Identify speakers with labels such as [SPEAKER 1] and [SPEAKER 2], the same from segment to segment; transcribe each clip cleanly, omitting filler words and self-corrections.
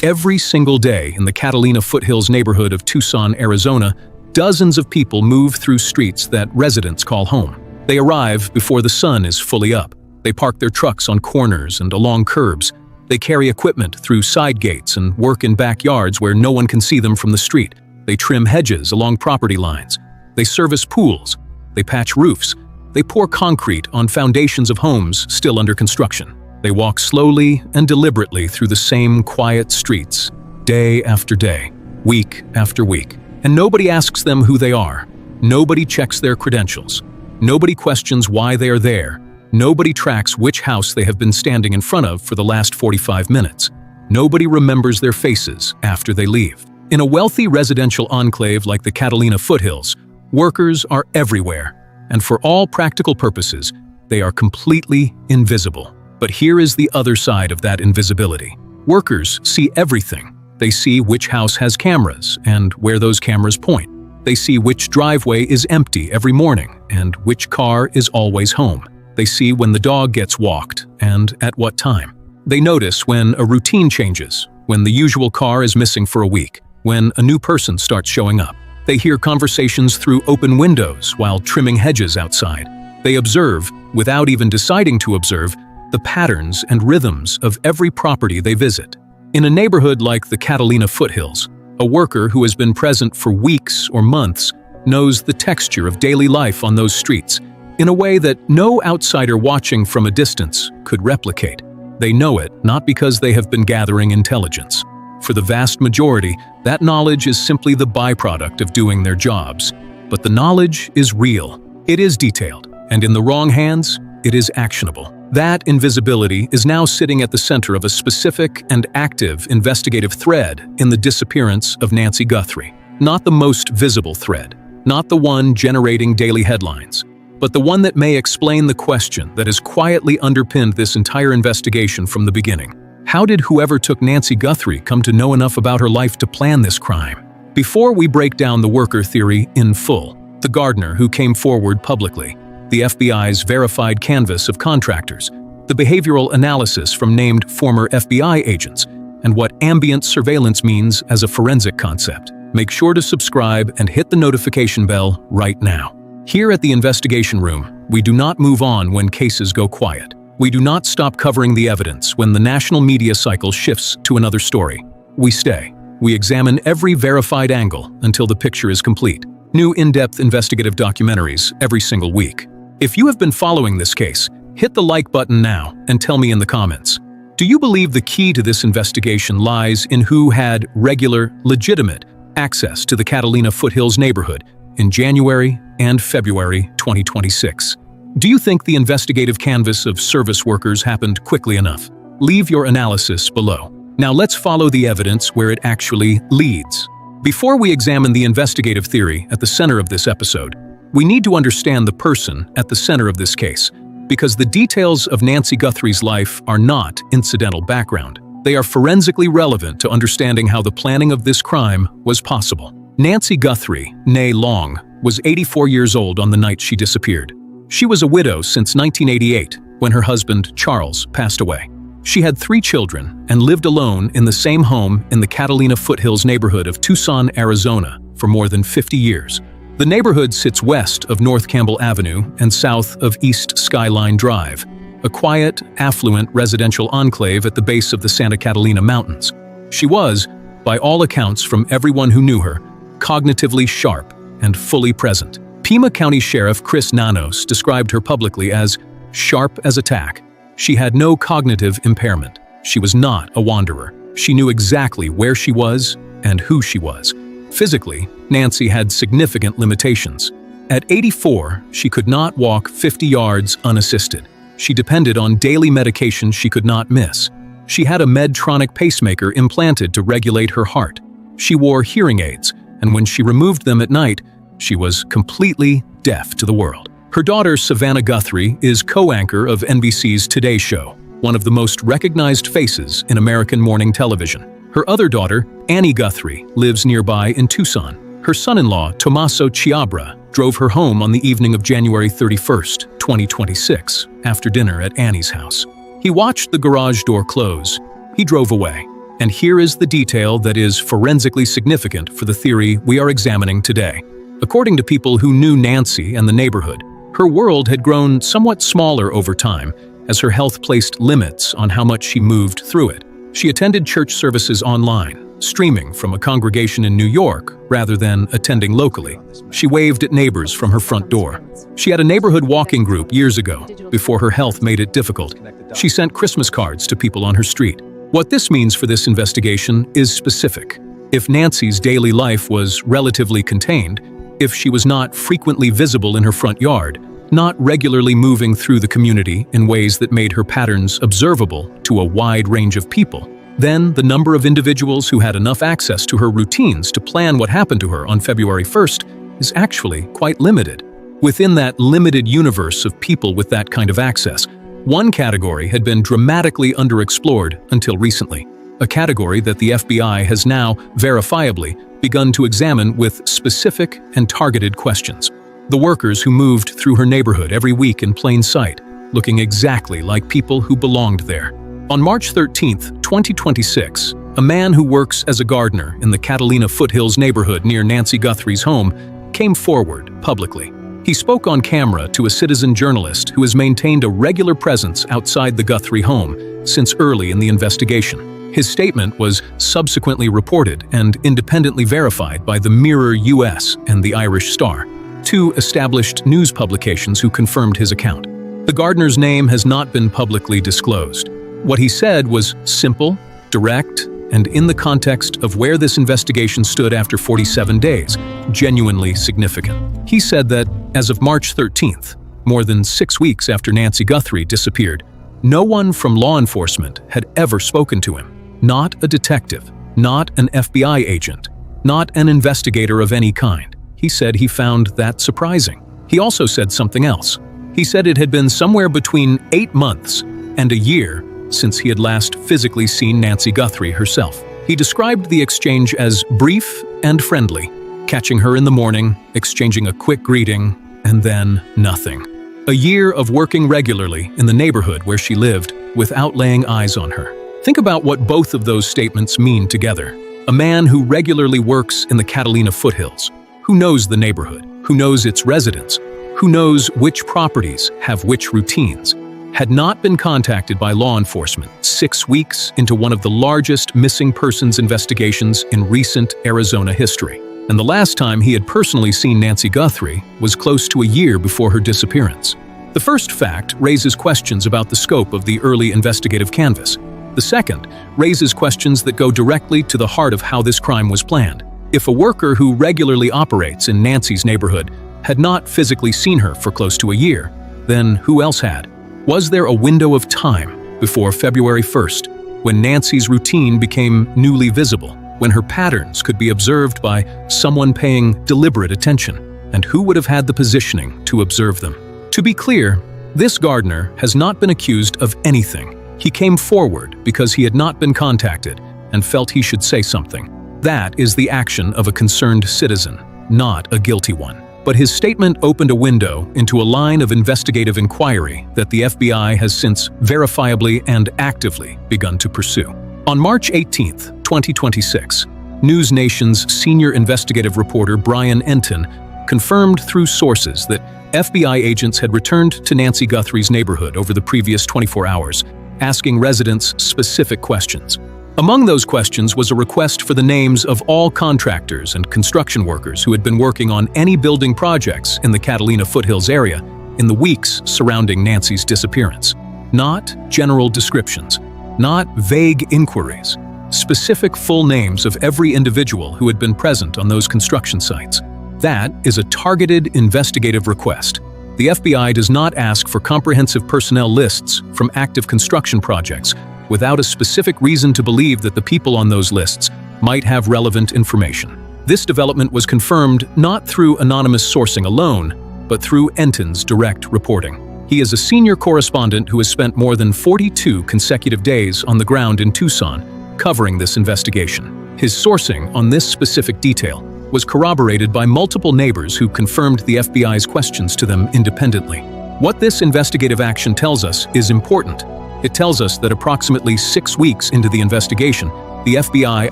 [SPEAKER 1] Every single day in the Catalina Foothills neighborhood of Tucson, Arizona, dozens of people move through streets that residents call home. They arrive before the sun is fully up. They park their trucks on corners and along curbs. They carry equipment through side gates and work in backyards where no one can see them from the street. They trim hedges along property lines. They service pools. They patch roofs. They pour concrete on foundations of homes still under construction. They walk slowly and deliberately through the same quiet streets, day after day, week after week. And nobody asks them who they are. Nobody checks their credentials. Nobody questions why they are there. Nobody tracks which house they have been standing in front of for the last 45 minutes. Nobody remembers their faces after they leave. In a wealthy residential enclave like the Catalina Foothills, workers are everywhere, and for all practical purposes, they are completely invisible. But here is the other side of that invisibility. Workers see everything. They see which house has cameras and where those cameras point. They see which driveway is empty every morning and which car is always home. They see when the dog gets walked and at what time. They notice when a routine changes, when the usual car is missing for a week, when a new person starts showing up. They hear conversations through open windows while trimming hedges outside. They observe, without even deciding to observe, the patterns and rhythms of every property they visit. In a neighborhood like the Catalina Foothills, a worker who has been present for weeks or months knows the texture of daily life on those streets in a way that no outsider watching from a distance could replicate. They know it not because they have been gathering intelligence. For the vast majority, that knowledge is simply the byproduct of doing their jobs. But the knowledge is real. It is detailed, and in the wrong hands, it is actionable. That invisibility is now sitting at the center of a specific and active investigative thread in the disappearance of Nancy Guthrie. Not the most visible thread, not the one generating daily headlines, but the one that may explain the question that has quietly underpinned this entire investigation from the beginning. How did whoever took Nancy Guthrie come to know enough about her life to plan this crime? Before we break down the worker theory in full, the gardener who came forward publicly, the FBI's verified canvas of contractors, the behavioral analysis from named former FBI agents, and what ambient surveillance means as a forensic concept. Make sure to subscribe and hit the notification bell right now. Here at the investigation room, we do not move on when cases go quiet. We do not stop covering the evidence when the national media cycle shifts to another story. We stay. We examine every verified angle until the picture is complete. New in-depth investigative documentaries every single week. If you have been following this case, hit the like button now and tell me in the comments. Do you believe the key to this investigation lies in who had regular, legitimate access to the Catalina Foothills neighborhood in January and February 2026? Do you think the investigative canvas of service workers happened quickly enough? Leave your analysis below. Now let's follow the evidence where it actually leads. Before we examine the investigative theory at the center of this episode, we need to understand the person at the center of this case, because the details of Nancy Guthrie's life are not incidental background. They are forensically relevant to understanding how the planning of this crime was possible. Nancy Guthrie, née Long, was 84 years old on the night she disappeared. She was a widow since 1988, when her husband, Charles, passed away. She had 3 children and lived alone in the same home in the Catalina Foothills neighborhood of Tucson, Arizona, for more than 50 years. The neighborhood sits west of North Campbell Avenue and south of East Skyline Drive, a quiet, affluent residential enclave at the base of the Santa Catalina Mountains. She was, by all accounts from everyone who knew her, cognitively sharp and fully present. Pima County Sheriff Chris Nanos described her publicly as sharp as a tack. She had no cognitive impairment. She was not a wanderer. She knew exactly where she was and who she was. Physically, Nancy had significant limitations. At 84, she could not walk 50 yards unassisted. She depended on daily medication she could not miss. She had a Medtronic pacemaker implanted to regulate her heart. She wore hearing aids, and when she removed them at night, she was completely deaf to the world. Her daughter, Savannah Guthrie, is co-anchor of NBC's Today Show, one of the most recognized faces in American morning television. Her other daughter, Annie Guthrie, lives nearby in Tucson. Her son-in-law, Tommaso Chiabra, drove her home on the evening of January 31st, 2026, after dinner at Annie's house. He watched the garage door close. He drove away. And here is the detail that is forensically significant for the theory we are examining today. According to people who knew Nancy and the neighborhood, her world had grown somewhat smaller over time as her health placed limits on how much she moved through it. She attended church services online, streaming from a congregation in New York rather than attending locally. She waved at neighbors from her front door. She had a neighborhood walking group years ago, before her health made it difficult. She sent Christmas cards to people on her street. What this means for this investigation is specific. If Nancy's daily life was relatively contained, if she was not frequently visible in her front yard, not regularly moving through the community in ways that made her patterns observable to a wide range of people, then the number of individuals who had enough access to her routines to plan what happened to her on February 1st is actually quite limited. Within that limited universe of people with that kind of access, one category had been dramatically underexplored until recently, a category that the FBI has now verifiably begun to examine with specific and targeted questions. The workers who moved through her neighborhood every week in plain sight, looking exactly like people who belonged there. On March 13, 2026, a man who works as a gardener in the Catalina Foothills neighborhood near Nancy Guthrie's home came forward publicly. He spoke on camera to a citizen journalist who has maintained a regular presence outside the Guthrie home since early in the investigation. His statement was subsequently reported and independently verified by the Mirror US and the Irish Star, two established news publications who confirmed his account. The gardener's name has not been publicly disclosed. What he said was simple, direct, and in the context of where this investigation stood after 47 days, genuinely significant. He said that, as of March 13th, more than 6 weeks after Nancy Guthrie disappeared, no one from law enforcement had ever spoken to him. Not a detective, not an FBI agent, not an investigator of any kind. He said he found that surprising. He also said something else. He said it had been somewhere between 8 months and a year since he had last physically seen Nancy Guthrie herself. He described the exchange as brief and friendly, catching her in the morning, exchanging a quick greeting, and then nothing. A year of working regularly in the neighborhood where she lived without laying eyes on her. Think about what both of those statements mean together. A man who regularly works in the Catalina Foothills, who knows the neighborhood, who knows its residents, who knows which properties have which routines, had not been contacted by law enforcement 6 weeks into one of the largest missing persons investigations in recent Arizona history. And the last time he had personally seen Nancy Guthrie was close to a year before her disappearance. The first fact raises questions about the scope of the early investigative canvas. The second raises questions that go directly to the heart of how this crime was planned. If a worker who regularly operates in Nancy's neighborhood had not physically seen her for close to a year, then who else had? Was there a window of time before February 1st when Nancy's routine became newly visible, when her patterns could be observed by someone paying deliberate attention? And who would have had the positioning to observe them? To be clear, this gardener has not been accused of anything. He came forward because he had not been contacted and felt he should say something. That is the action of a concerned citizen, not a guilty one. But his statement opened a window into a line of investigative inquiry that the FBI has since verifiably and actively begun to pursue. On March 18, 2026, News Nation's senior investigative reporter Brian Enton confirmed through sources that FBI agents had returned to Nancy Guthrie's neighborhood over the previous 24 hours, asking residents specific questions. Among those questions was a request for the names of all contractors and construction workers who had been working on any building projects in the Catalina Foothills area in the weeks surrounding Nancy's disappearance. Not general descriptions, not vague inquiries, specific full names of every individual who had been present on those construction sites. That is a targeted investigative request. The FBI does not ask for comprehensive personnel lists from active construction projects without a specific reason to believe that the people on those lists might have relevant information. This development was confirmed not through anonymous sourcing alone, but through Enton's direct reporting. He is a senior correspondent who has spent more than 42 consecutive days on the ground in Tucson covering this investigation. His sourcing on this specific detail was corroborated by multiple neighbors who confirmed the FBI's questions to them independently. What this investigative action tells us is important. It tells us that approximately 6 weeks into the investigation, the FBI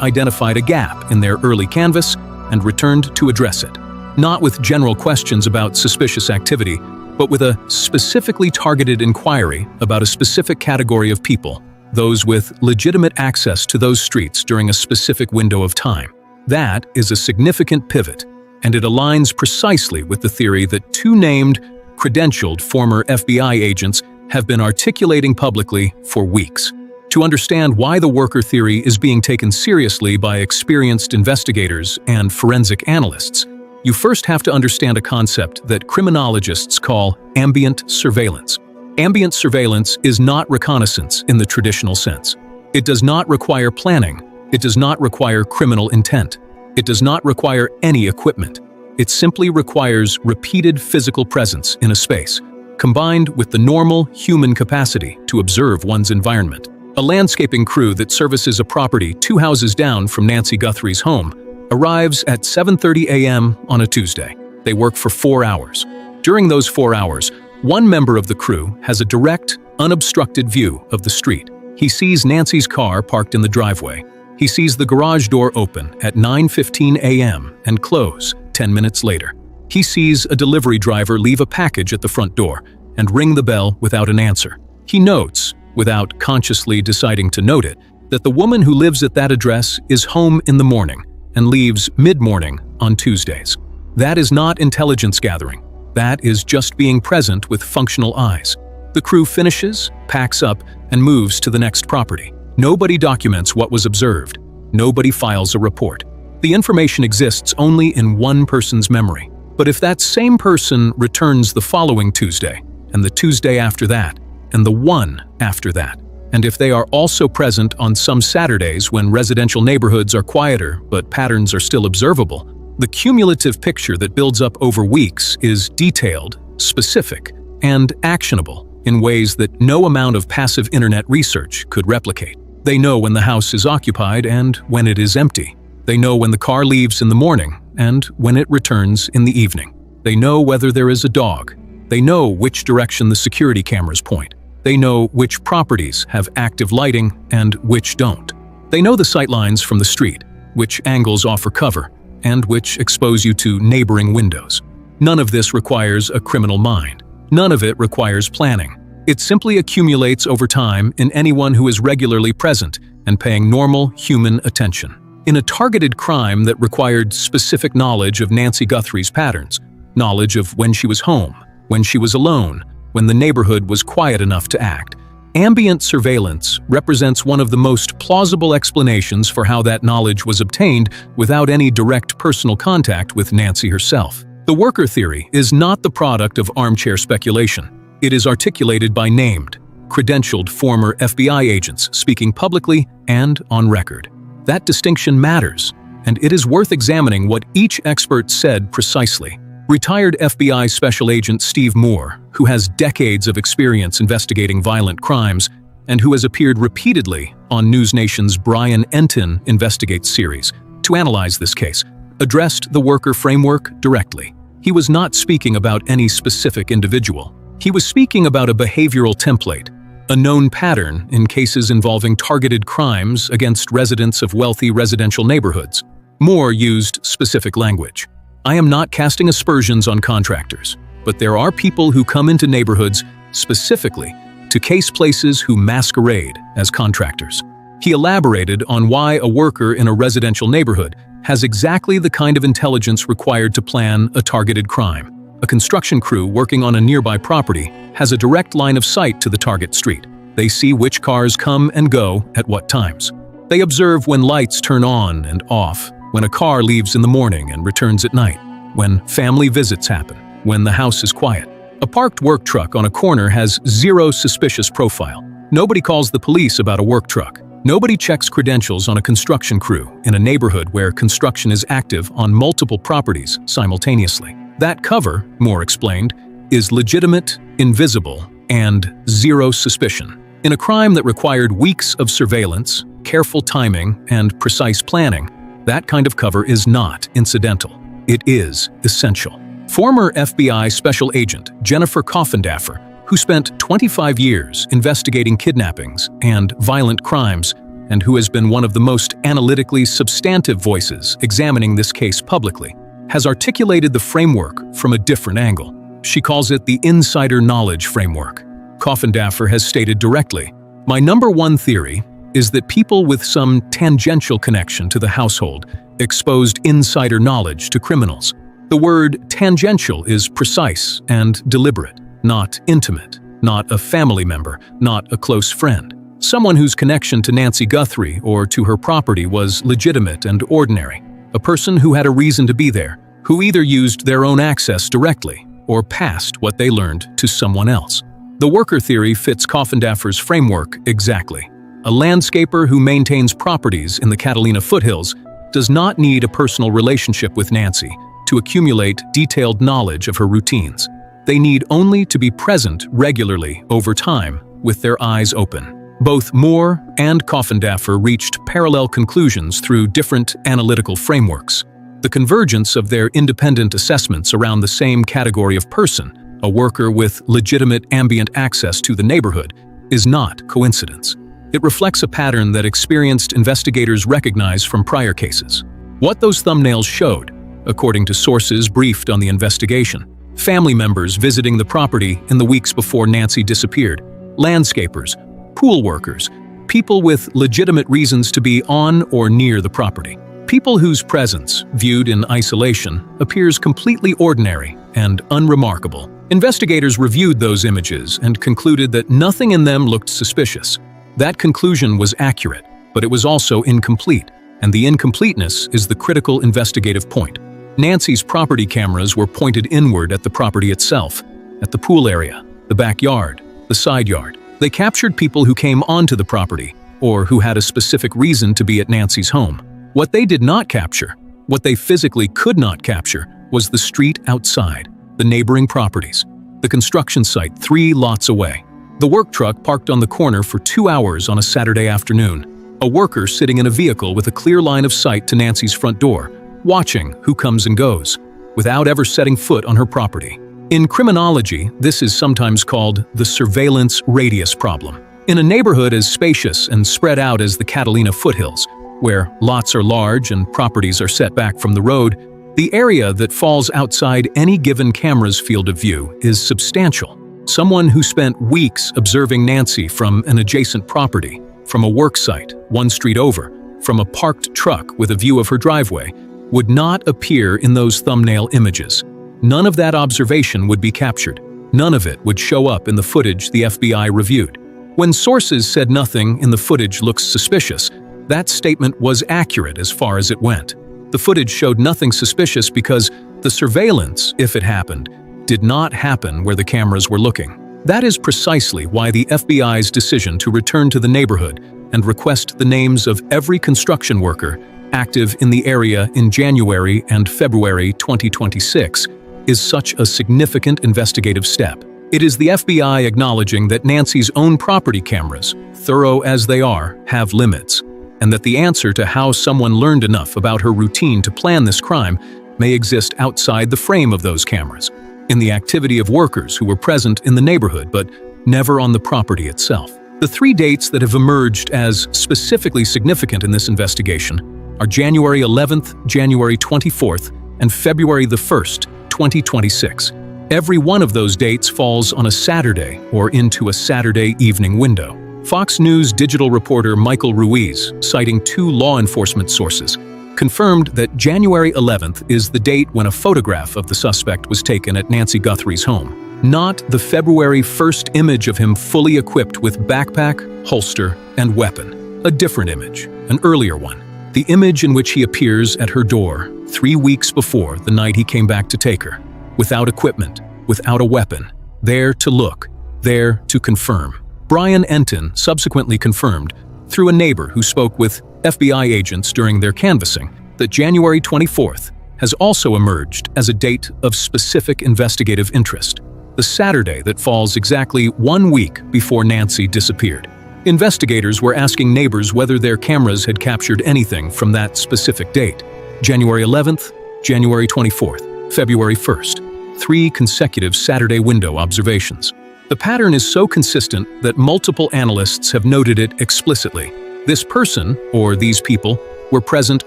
[SPEAKER 1] identified a gap in their early canvass and returned to address it. Not with general questions about suspicious activity, but with a specifically targeted inquiry about a specific category of people, those with legitimate access to those streets during a specific window of time. That is a significant pivot, and it aligns precisely with the theory that two named, credentialed former FBI agents have been articulating publicly for weeks. To understand why the worker theory is being taken seriously by experienced investigators and forensic analysts, you first have to understand a concept that criminologists call ambient surveillance. Ambient surveillance is not reconnaissance in the traditional sense. It does not require planning. It does not require criminal intent. It does not require any equipment. It simply requires repeated physical presence in a space, combined with the normal human capacity to observe one's environment. A landscaping crew that services a property 2 houses down from Nancy Guthrie's home arrives at 7:30 a.m. on a Tuesday. They work for 4 hours. During those 4 hours, one member of the crew has a direct, unobstructed view of the street. He sees Nancy's car parked in the driveway. He sees the garage door open at 9:15 a.m. and close 10 minutes later. He sees a delivery driver leave a package at the front door and ring the bell without an answer. He notes, without consciously deciding to note it, that the woman who lives at that address is home in the morning and leaves mid-morning on Tuesdays. That is not intelligence gathering. That is just being present with functional eyes. The crew finishes, packs up, and moves to the next property. Nobody documents what was observed. Nobody files a report. The information exists only in one person's memory. But if that same person returns the following Tuesday, and the Tuesday after that, and the one after that, and if they are also present on some Saturdays when residential neighborhoods are quieter but patterns are still observable, the cumulative picture that builds up over weeks is detailed, specific, and actionable in ways that no amount of passive internet research could replicate. They know when the house is occupied and when it is empty. They know when the car leaves in the morning and when it returns in the evening. They know whether there is a dog. They know which direction the security cameras point. They know which properties have active lighting and which don't. They know the sightlines from the street, which angles offer cover, and which expose you to neighboring windows. None of this requires a criminal mind. None of it requires planning. It simply accumulates over time in anyone who is regularly present and paying normal human attention. In a targeted crime that required specific knowledge of Nancy Guthrie's patterns, knowledge of when she was home, when she was alone, when the neighborhood was quiet enough to act, ambient surveillance represents one of the most plausible explanations for how that knowledge was obtained without any direct personal contact with Nancy herself. The worker theory is not the product of armchair speculation. It is articulated by named, credentialed former FBI agents speaking publicly and on record. That distinction matters, and it is worth examining what each expert said precisely. Retired FBI Special Agent Steve Moore, who has decades of experience investigating violent crimes and who has appeared repeatedly on News Nation's Brian Entin Investigates series to analyze this case, addressed the worker framework directly. He was not speaking about any specific individual. He was speaking about a behavioral template, a known pattern in cases involving targeted crimes against residents of wealthy residential neighborhoods. Moore used specific language. I am not casting aspersions on contractors, but there are people who come into neighborhoods specifically to case places who masquerade as contractors. He elaborated on why a worker in a residential neighborhood has exactly the kind of intelligence required to plan a targeted crime. A construction crew working on a nearby property has a direct line of sight to the target street. They see which cars come and go at what times. They observe when lights turn on and off, when a car leaves in the morning and returns at night, when family visits happen, when the house is quiet. A parked work truck on a corner has zero suspicious profile. Nobody calls the police about a work truck. Nobody checks credentials on a construction crew in a neighborhood where construction is active on multiple properties simultaneously. That cover, Moore explained, is legitimate, invisible, and zero suspicion. In a crime that required weeks of surveillance, careful timing, and precise planning, that kind of cover is not incidental. It is essential. Former FBI Special Agent Jennifer Coffindaffer, who spent 25 years investigating kidnappings and violent crimes and who has been one of the most analytically substantive voices examining this case publicly, has articulated the framework from a different angle. She calls it the insider knowledge framework. Coffindaffer has stated directly, "My number one theory is that people with some tangential connection to the household exposed insider knowledge to criminals. The word tangential is precise and deliberate, not intimate, not a family member, not a close friend. Someone whose connection to Nancy Guthrie or to her property was legitimate and ordinary. A person who had a reason to be there, who either used their own access directly or passed what they learned to someone else." The worker theory fits Coffindaffer's framework exactly. A landscaper who maintains properties in the Catalina Foothills does not need a personal relationship with Nancy to accumulate detailed knowledge of her routines. They need only to be present regularly over time with their eyes open. Both Moore and Coffindaffer reached parallel conclusions through different analytical frameworks. The convergence of their independent assessments around the same category of person, a worker with legitimate ambient access to the neighborhood, is not coincidence. It reflects a pattern that experienced investigators recognize from prior cases. What those thumbnails showed, according to sources briefed on the investigation: family members visiting the property in the weeks before Nancy disappeared, landscapers, pool workers, people with legitimate reasons to be on or near the property. People whose presence, viewed in isolation, appears completely ordinary and unremarkable. Investigators reviewed those images and concluded that nothing in them looked suspicious. That conclusion was accurate, but it was also incomplete, and the incompleteness is the critical investigative point. Nancy's property cameras were pointed inward at the property itself, at the pool area, the backyard, the side yard. They captured people who came onto the property, or who had a specific reason to be at Nancy's home. What they did not capture, what they physically could not capture, was the street outside, the neighboring properties, the construction site 3 lots away. The work truck parked on the corner for 2 hours on a Saturday afternoon. A worker sitting in a vehicle with a clear line of sight to Nancy's front door, watching who comes and goes, without ever setting foot on her property. In criminology, this is sometimes called the surveillance radius problem. In a neighborhood as spacious and spread out as the Catalina Foothills, where lots are large and properties are set back from the road, the area that falls outside any given camera's field of view is substantial. Someone who spent weeks observing Nancy from an adjacent property, from a work site 1 street over, from a parked truck with a view of her driveway, would not appear in those thumbnail images. None of that observation would be captured. None of it would show up in the footage the FBI reviewed. When sources said nothing in the footage looks suspicious, that statement was accurate as far as it went. The footage showed nothing suspicious because the surveillance, if it happened, did not happen where the cameras were looking. That is precisely why the FBI's decision to return to the neighborhood and request the names of every construction worker active in the area in January and February 2026 is such a significant investigative step. It is the FBI acknowledging that Nancy's own property cameras, thorough as they are, have limits, and that the answer to how someone learned enough about her routine to plan this crime may exist outside the frame of those cameras, in the activity of workers who were present in the neighborhood but never on the property itself. The 3 dates that have emerged as specifically significant in this investigation are January 11th, January 24th, and February the 1st, 2026. Every one of those dates falls on a Saturday or into a Saturday evening window. Fox News digital reporter Michael Ruiz, citing 2 law enforcement sources, confirmed that January 11th is the date when a photograph of the suspect was taken at Nancy Guthrie's home, not the February 1st image of him fully equipped with backpack, holster, and weapon. A different image, an earlier one. The image in which he appears at her door 3 weeks before the night he came back to take her, without equipment, without a weapon, there to look, there to confirm. Brian Enton subsequently confirmed, through a neighbor who spoke with FBI agents during their canvassing, that January 24th has also emerged as a date of specific investigative interest, the Saturday that falls exactly 1 week before Nancy disappeared. Investigators were asking neighbors whether their cameras had captured anything from that specific date: January 11th, January 24th, February 1st, 3 consecutive Saturday window observations. The pattern is so consistent that multiple analysts have noted it explicitly. This person, or these people, were present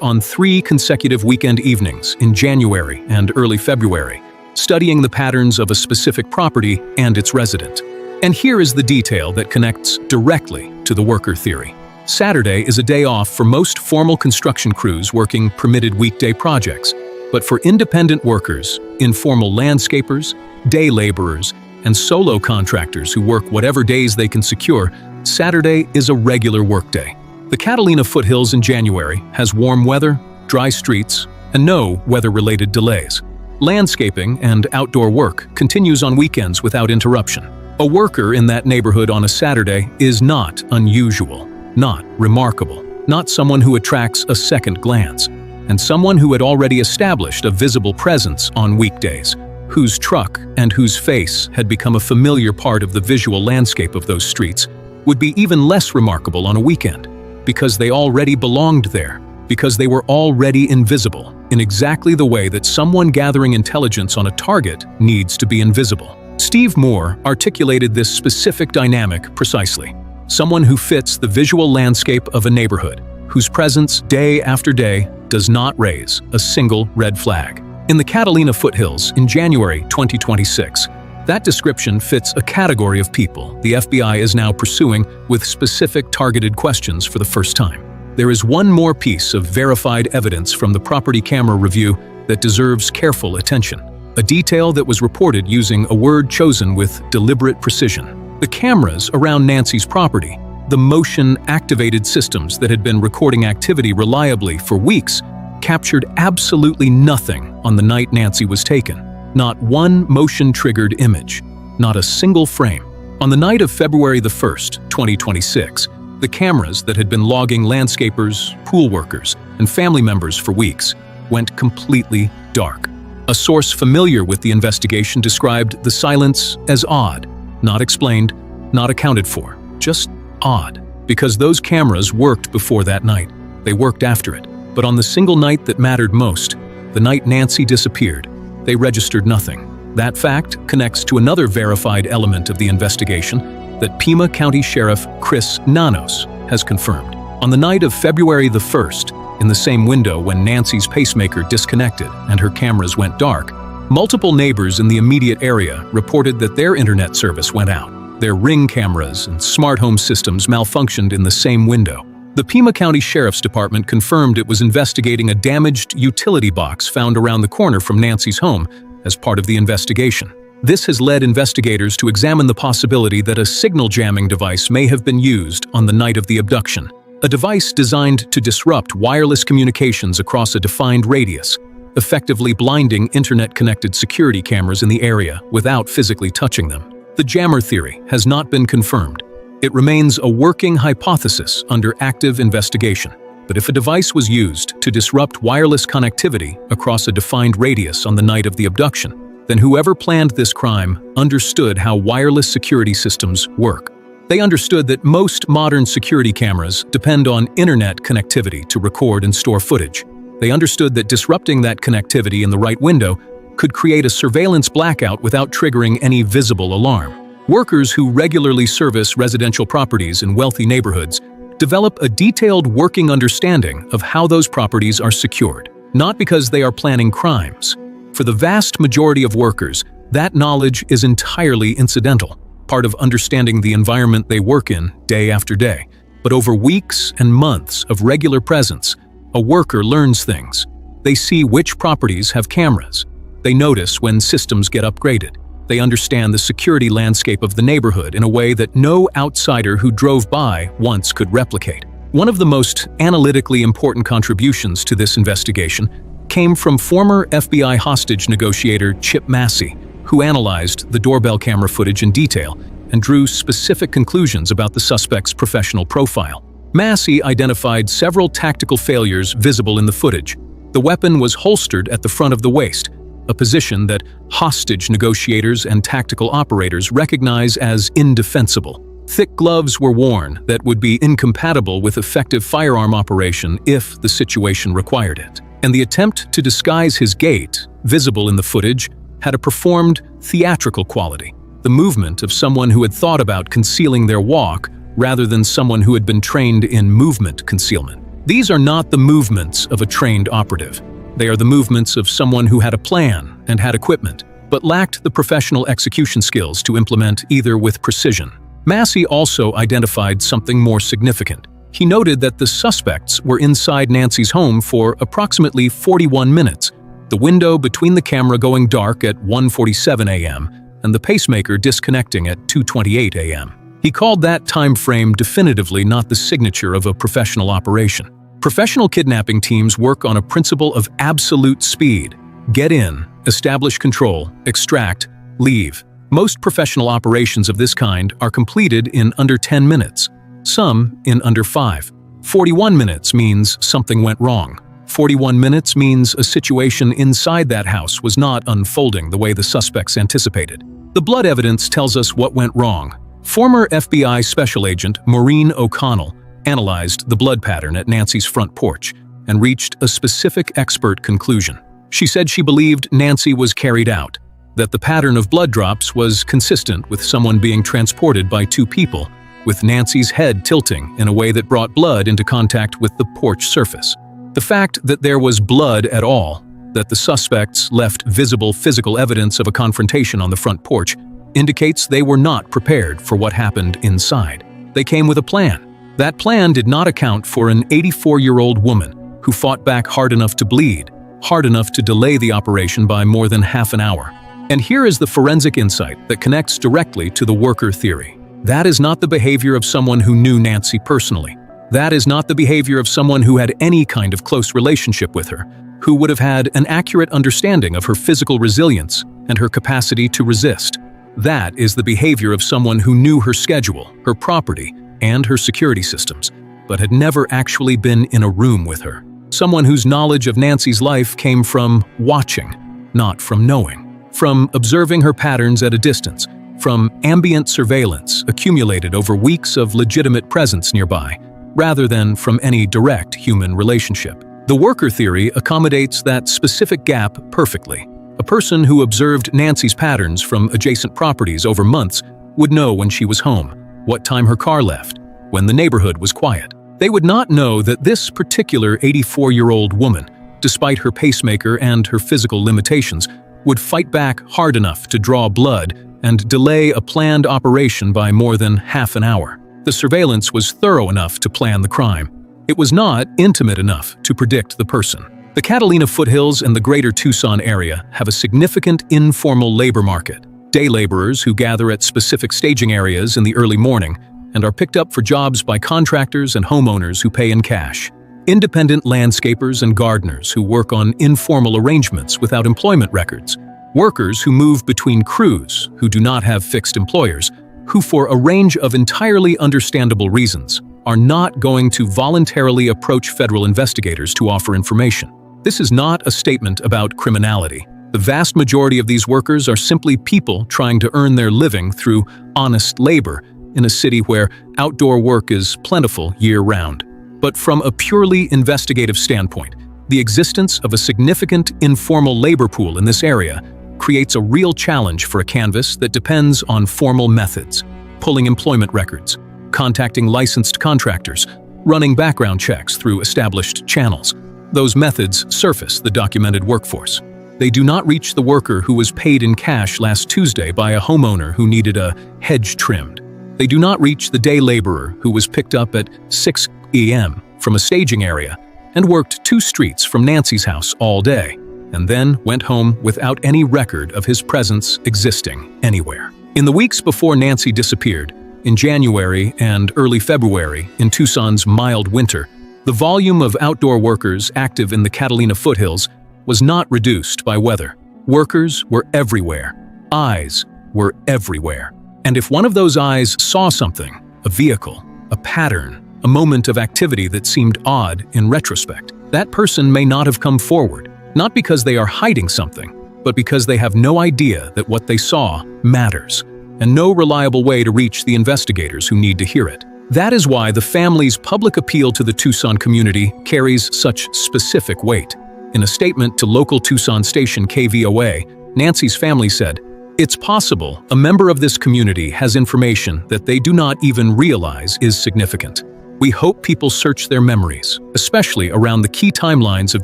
[SPEAKER 1] on 3 consecutive weekend evenings in January and early February, studying the patterns of a specific property and its resident. And here is the detail that connects directly to the worker theory. Saturday is a day off for most formal construction crews working permitted weekday projects, but for independent workers, informal landscapers, day laborers, and solo contractors who work whatever days they can secure, Saturday is a regular workday. The Catalina Foothills in January has warm weather, dry streets, and no weather-related delays. Landscaping and outdoor work continues on weekends without interruption. A worker in that neighborhood on a Saturday is not unusual, not remarkable, not someone who attracts a second glance, and someone who had already established a visible presence on weekdays, whose truck and whose face had become a familiar part of the visual landscape of those streets, would be even less remarkable on a weekend, because they already belonged there, because they were already invisible, in exactly the way that someone gathering intelligence on a target needs to be invisible. Steve Moore articulated this specific dynamic precisely. Someone who fits the visual landscape of a neighborhood, whose presence day after day does not raise a single red flag. In the Catalina Foothills in January 2026, that description fits a category of people the FBI is now pursuing with specific targeted questions for the first time. There is one more piece of verified evidence from the property camera review that deserves careful attention. A detail that was reported using a word chosen with deliberate precision. The cameras around Nancy's property, the motion-activated systems that had been recording activity reliably for weeks, captured absolutely nothing on the night Nancy was taken. Not one motion-triggered image, not a single frame. On the night of February the 1st, 2026, the cameras that had been logging landscapers, pool workers, and family members for weeks went completely dark. A source familiar with the investigation described the silence as odd, not explained, not accounted for, just odd. Because those cameras worked before that night, they worked after it. But on the single night that mattered most, the night Nancy disappeared, they registered nothing. That fact connects to another verified element of the investigation that Pima County Sheriff Chris Nanos has confirmed. On the night of February the 1st, in the same window when Nancy's pacemaker disconnected and her cameras went dark, multiple neighbors in the immediate area reported that their internet service went out. Their Ring cameras and smart home systems malfunctioned in the same window. The Pima County Sheriff's Department confirmed it was investigating a damaged utility box found around the corner from Nancy's home as part of the investigation. This has led investigators to examine the possibility that a signal jamming device may have been used on the night of the abduction. A device designed to disrupt wireless communications across a defined radius, effectively blinding internet-connected security cameras in the area without physically touching them. The jammer theory has not been confirmed. It remains a working hypothesis under active investigation. But if a device was used to disrupt wireless connectivity across a defined radius on the night of the abduction, then whoever planned this crime understood how wireless security systems work. They understood that most modern security cameras depend on internet connectivity to record and store footage. They understood that disrupting that connectivity in the right window could create a surveillance blackout without triggering any visible alarm. Workers who regularly service residential properties in wealthy neighborhoods develop a detailed working understanding of how those properties are secured, not because they are planning crimes. For the vast majority of workers, that knowledge is entirely incidental, part of understanding the environment they work in day after day. But over weeks and months of regular presence, a worker learns things. They see which properties have cameras. They notice when systems get upgraded. They understand the security landscape of the neighborhood in a way that no outsider who drove by once could replicate. One of the most analytically important contributions to this investigation came from former FBI hostage negotiator Chip Massey, who analyzed the doorbell camera footage in detail and drew specific conclusions about the suspect's professional profile. Massey identified several tactical failures visible in the footage. The weapon was holstered at the front of the waist, a position that hostage negotiators and tactical operators recognize as indefensible. Thick gloves were worn that would be incompatible with effective firearm operation if the situation required it. And the attempt to disguise his gait, visible in the footage, had a performed theatrical quality. The movement of someone who had thought about concealing their walk rather than someone who had been trained in movement concealment. These are not the movements of a trained operative. They are the movements of someone who had a plan and had equipment, but lacked the professional execution skills to implement either with precision. Massey also identified something more significant. He noted that the suspects were inside Nancy's home for approximately 41 minutes, the window between the camera going dark at 1:47 a.m. and the pacemaker disconnecting at 2:28 a.m. He called that time frame definitively not the signature of a professional operation. Professional kidnapping teams work on a principle of absolute speed. Get in, establish control, extract, leave. Most professional operations of this kind are completed in under 10 minutes, some in under 5. 41 minutes means something went wrong. 41 minutes means a situation inside that house was not unfolding the way the suspects anticipated. The blood evidence tells us what went wrong. Former FBI Special Agent Maureen O'Connell analyzed the blood pattern at Nancy's front porch and reached a specific expert conclusion. She said she believed Nancy was carried out, that the pattern of blood drops was consistent with someone being transported by two people, with Nancy's head tilting in a way that brought blood into contact with the porch surface. The fact that there was blood at all, that the suspects left visible physical evidence of a confrontation on the front porch, indicates they were not prepared for what happened inside. They came with a plan. That plan did not account for an 84-year-old woman who fought back hard enough to bleed, hard enough to delay the operation by more than half an hour. And here is the forensic insight that connects directly to the worker theory. That is not the behavior of someone who knew Nancy personally. That is not the behavior of someone who had any kind of close relationship with her, who would have had an accurate understanding of her physical resilience and her capacity to resist. That is the behavior of someone who knew her schedule, her property, and her security systems, but had never actually been in a room with her. Someone whose knowledge of Nancy's life came from watching, not from knowing, from observing her patterns at a distance, from ambient surveillance accumulated over weeks of legitimate presence nearby, rather than from any direct human relationship. The worker theory accommodates that specific gap perfectly. A person who observed Nancy's patterns from adjacent properties over months would know when she was home, what time her car left, when the neighborhood was quiet. They would not know that this particular 84-year-old woman, despite her pacemaker and her physical limitations, would fight back hard enough to draw blood and delay a planned operation by more than half an hour. The surveillance was thorough enough to plan the crime. It was not intimate enough to predict the person. The Catalina Foothills and the greater Tucson area have a significant informal labor market. Day laborers who gather at specific staging areas in the early morning and are picked up for jobs by contractors and homeowners who pay in cash. Independent landscapers and gardeners who work on informal arrangements without employment records. Workers who move between crews who do not have fixed employers, who for a range of entirely understandable reasons are not going to voluntarily approach federal investigators to offer information. This is not a statement about criminality. The vast majority of these workers are simply people trying to earn their living through honest labor in a city where outdoor work is plentiful year-round. But from a purely investigative standpoint, the existence of a significant informal labor pool in this area creates a real challenge for a canvass that depends on formal methods, pulling employment records, contacting licensed contractors, running background checks through established channels. Those methods surface the documented workforce. They do not reach the worker who was paid in cash last Tuesday by a homeowner who needed a hedge trimmed. They do not reach the day laborer who was picked up at 6 a.m. from a staging area and worked 2 streets from Nancy's house all day, and then went home without any record of his presence existing anywhere. In the weeks before Nancy disappeared, in January and early February, in Tucson's mild winter, the volume of outdoor workers active in the Catalina Foothills was not reduced by weather. Workers were everywhere. Eyes were everywhere. And if one of those eyes saw something, a vehicle, a pattern, a moment of activity that seemed odd in retrospect, that person may not have come forward, not because they are hiding something, but because they have no idea that what they saw matters, and no reliable way to reach the investigators who need to hear it. That is why the family's public appeal to the Tucson community carries such specific weight. In a statement to local Tucson station KVOA, Nancy's family said, It's possible a member of this community has information that they do not even realize is significant. We hope people search their memories, especially around the key timelines of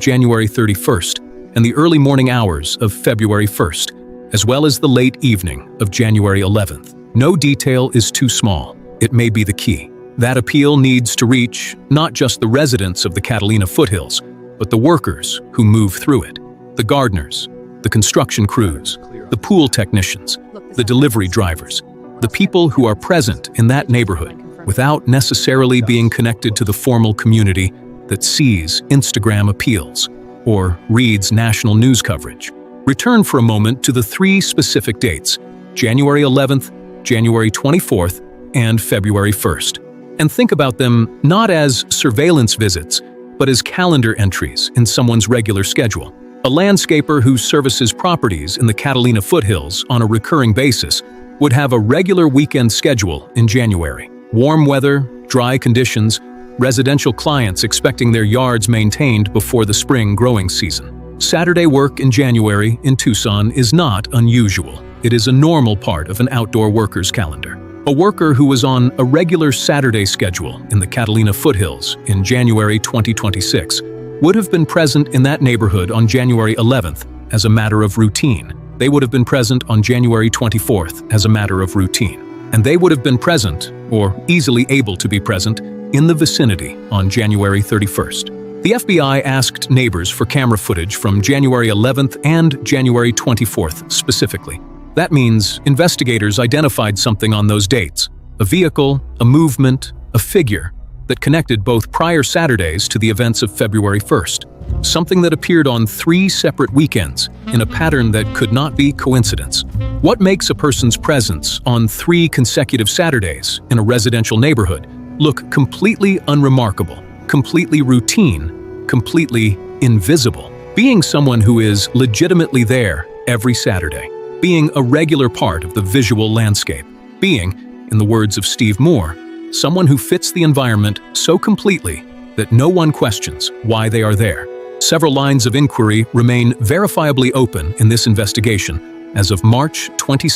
[SPEAKER 1] January 31st and the early morning hours of February 1st, as well as the late evening of January 11th. No detail is too small. It may be the key. That appeal needs to reach not just the residents of the Catalina Foothills, but the workers who move through it, the gardeners, the construction crews, the pool technicians, the delivery drivers, the people who are present in that neighborhood without necessarily being connected to the formal community that sees Instagram appeals or reads national news coverage. Return for a moment to the 3 specific dates, January 11th, January 24th, and February 1st, and think about them not as surveillance visits, but as calendar entries in someone's regular schedule. A landscaper who services properties in the Catalina Foothills on a recurring basis would have a regular weekend schedule in January. Warm weather, dry conditions, residential clients expecting their yards maintained before the spring growing season. Saturday work in January in Tucson is not unusual. It is a normal part of an outdoor worker's calendar. A worker who was on a regular Saturday schedule in the Catalina Foothills in January 2026 would have been present in that neighborhood on January 11th as a matter of routine. They would have been present on January 24th as a matter of routine. And they would have been present, or easily able to be present, in the vicinity on January 31st. The FBI asked neighbors for camera footage from January 11th and January 24th specifically. That means investigators identified something on those dates: a vehicle, a movement, a figure that connected both prior Saturdays to the events of February 1st. Something that appeared on 3 separate weekends in a pattern that could not be coincidence. What makes a person's presence on 3 consecutive Saturdays in a residential neighborhood look completely unremarkable, completely routine, completely invisible? Being someone who is legitimately there every Saturday. Being a regular part of the visual landscape. Being, in the words of Steve Moore, someone who fits the environment so completely that no one questions why they are there. Several lines of inquiry remain verifiably open in this investigation as of March 22,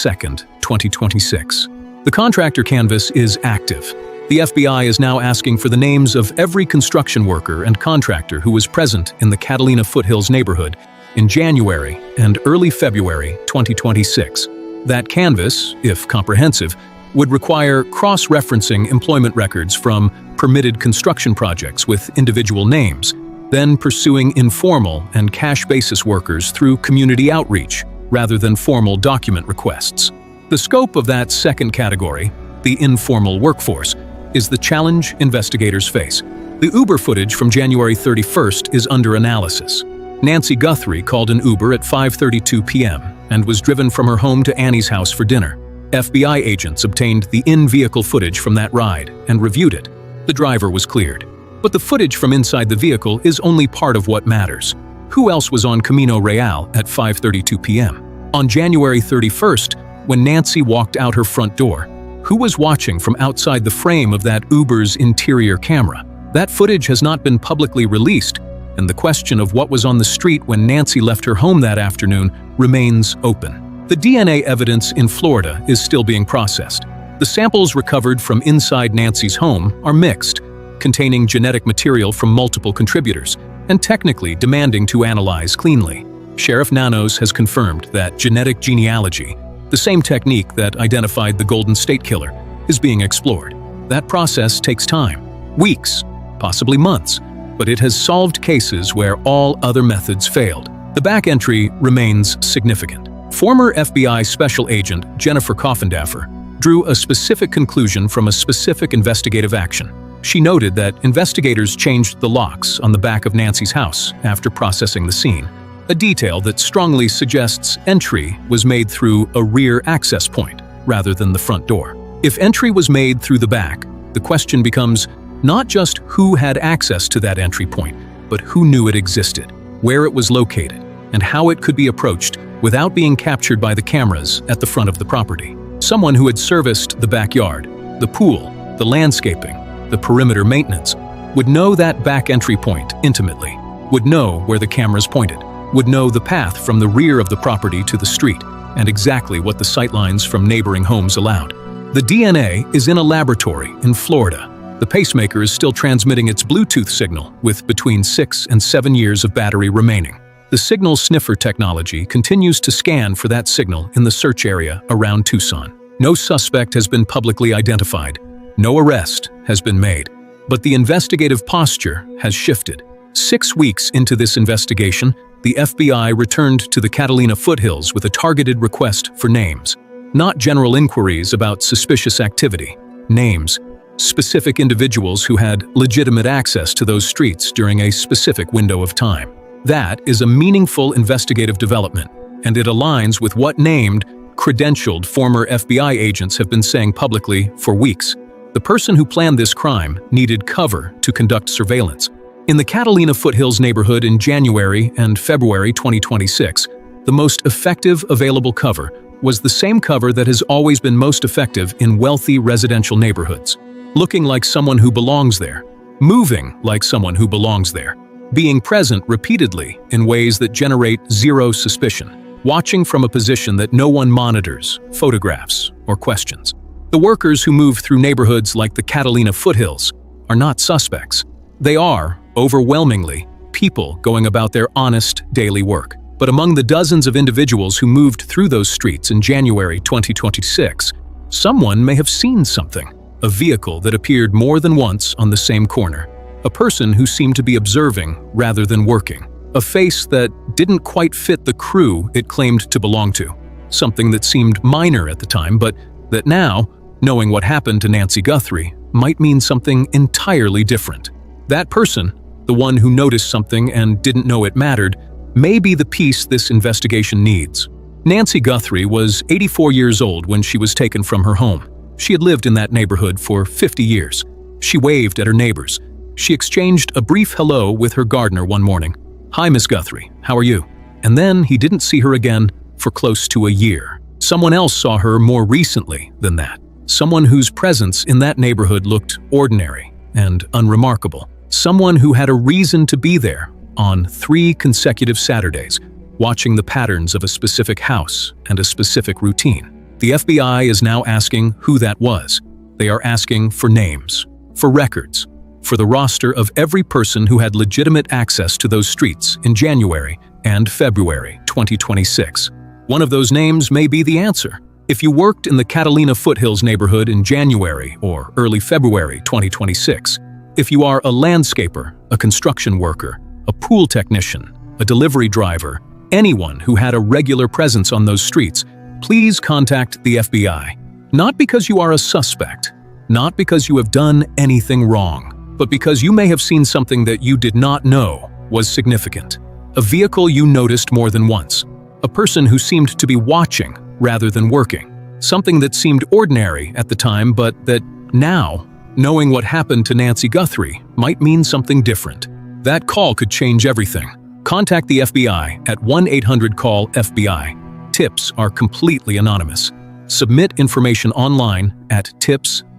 [SPEAKER 1] 2026. The contractor canvass is active. The FBI is now asking for the names of every construction worker and contractor who was present in the Catalina Foothills neighborhood in January and early February 2026. That canvass, if comprehensive, would require cross-referencing employment records from permitted construction projects with individual names, then pursuing informal and cash-basis workers through community outreach rather than formal document requests. The scope of that second category, the informal workforce, is the challenge investigators face. The Uber footage from January 31st is under analysis. Nancy Guthrie called an Uber at 5:32 p.m. and was driven from her home to Annie's house for dinner. FBI agents obtained the in-vehicle footage from that ride and reviewed it. The driver was cleared. But the footage from inside the vehicle is only part of what matters. Who else was on Camino Real at 5:32 p.m.? On January 31st, when Nancy walked out her front door, who was watching from outside the frame of that Uber's interior camera? That footage has not been publicly released, and the question of what was on the street when Nancy left her home that afternoon remains open. The DNA evidence in Florida is still being processed. The samples recovered from inside Nancy's home are mixed, containing genetic material from multiple contributors, and technically demanding to analyze cleanly. Sheriff Nanos has confirmed that genetic genealogy, the same technique that identified the Golden State Killer, is being explored. That process takes time, weeks, possibly months, but it has solved cases where all other methods failed. The back entry remains significant. Former FBI Special Agent Jennifer Coffindaffer drew a specific conclusion from a specific investigative action. She noted that investigators changed the locks on the back of Nancy's house after processing the scene, a detail that strongly suggests entry was made through a rear access point rather than the front door. If entry was made through the back, the question becomes not just who had access to that entry point, but who knew it existed, where it was located, and how it could be approached without being captured by the cameras at the front of the property. Someone who had serviced the backyard, the pool, the landscaping, the perimeter maintenance, would know that back entry point intimately, would know where the cameras pointed, would know the path from the rear of the property to the street, and exactly what the sightlines from neighboring homes allowed. The DNA is in a laboratory in Florida. The pacemaker is still transmitting its Bluetooth signal with between 6 and 7 years of battery remaining. The signal sniffer technology continues to scan for that signal in the search area around Tucson. No suspect has been publicly identified. No arrest has been made. But the investigative posture has shifted. 6 weeks into this investigation, the FBI returned to the Catalina Foothills with a targeted request for names. Not general inquiries about suspicious activity. Names. Specific individuals who had legitimate access to those streets during a specific window of time. That is a meaningful investigative development, and it aligns with what named, credentialed former FBI agents have been saying publicly for weeks. The person who planned this crime needed cover to conduct surveillance. In the Catalina Foothills neighborhood in January and February 2026, the most effective available cover was the same cover that has always been most effective in wealthy residential neighborhoods. Looking like someone who belongs there. Moving like someone who belongs there. Being present repeatedly in ways that generate zero suspicion. Watching from a position that no one monitors, photographs, or questions. The workers who move through neighborhoods like the Catalina Foothills are not suspects. They are, overwhelmingly, people going about their honest daily work. But among the dozens of individuals who moved through those streets in January 2026, someone may have seen something. A vehicle that appeared more than once on the same corner. A person who seemed to be observing rather than working. A face that didn't quite fit the crew it claimed to belong to. Something that seemed minor at the time, but that now, knowing what happened to Nancy Guthrie, might mean something entirely different. That person, the one who noticed something and didn't know it mattered, may be the piece this investigation needs. Nancy Guthrie was 84 years old when she was taken from her home. She had lived in that neighborhood for 50 years. She waved at her neighbors. She exchanged a brief hello with her gardener one morning. "Hi, Miss Guthrie, how are you?" And then he didn't see her again for close to a year. Someone else saw her more recently than that. Someone whose presence in that neighborhood looked ordinary and unremarkable. Someone who had a reason to be there on 3 consecutive Saturdays, watching the patterns of a specific house and a specific routine. The FBI is now asking who that was. They are asking for names, for records, for the roster of every person who had legitimate access to those streets in January and February 2026. One of those names may be the answer. If you worked in the Catalina Foothills neighborhood in January or early February 2026, if you are a landscaper, a construction worker, a pool technician, a delivery driver, anyone who had a regular presence on those streets, please contact the FBI. Not because you are a suspect, not because you have done anything wrong, but because you may have seen something that you did not know was significant. A vehicle you noticed more than once. A person who seemed to be watching rather than working. Something that seemed ordinary at the time, but that now, knowing what happened to Nancy Guthrie, might mean something different. That call could change everything. Contact the FBI at 1-800-CALL-FBI. Tips are completely anonymous. Submit information online at tips.fbi.gov.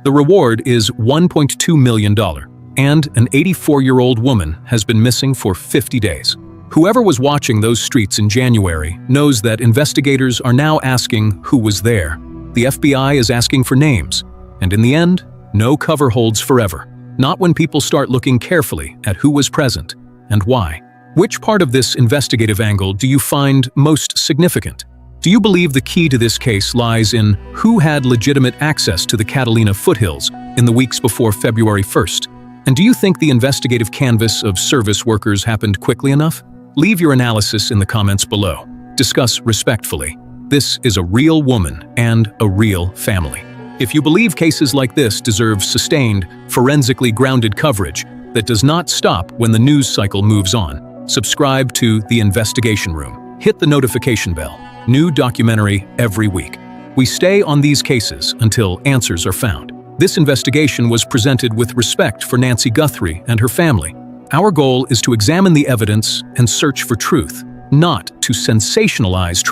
[SPEAKER 1] The reward is $1.2 million, and an 84-year-old woman has been missing for 50 days. Whoever was watching those streets in January knows that investigators are now asking who was there. The FBI is asking for names, and in the end, no cover holds forever. Not when people start looking carefully at who was present and why. Which part of this investigative angle do you find most significant? Do you believe the key to this case lies in who had legitimate access to the Catalina Foothills in the weeks before February 1st? And do you think the investigative canvass of service workers happened quickly enough? Leave your analysis in the comments below. Discuss respectfully. This is a real woman and a real family. If you believe cases like this deserve sustained, forensically grounded coverage that does not stop when the news cycle moves on, subscribe to The Investigation Room. Hit the notification bell. New documentary every week. We stay on these cases until answers are found. This investigation was presented with respect for Nancy Guthrie and her family. Our goal is to examine the evidence and search for truth, not to sensationalize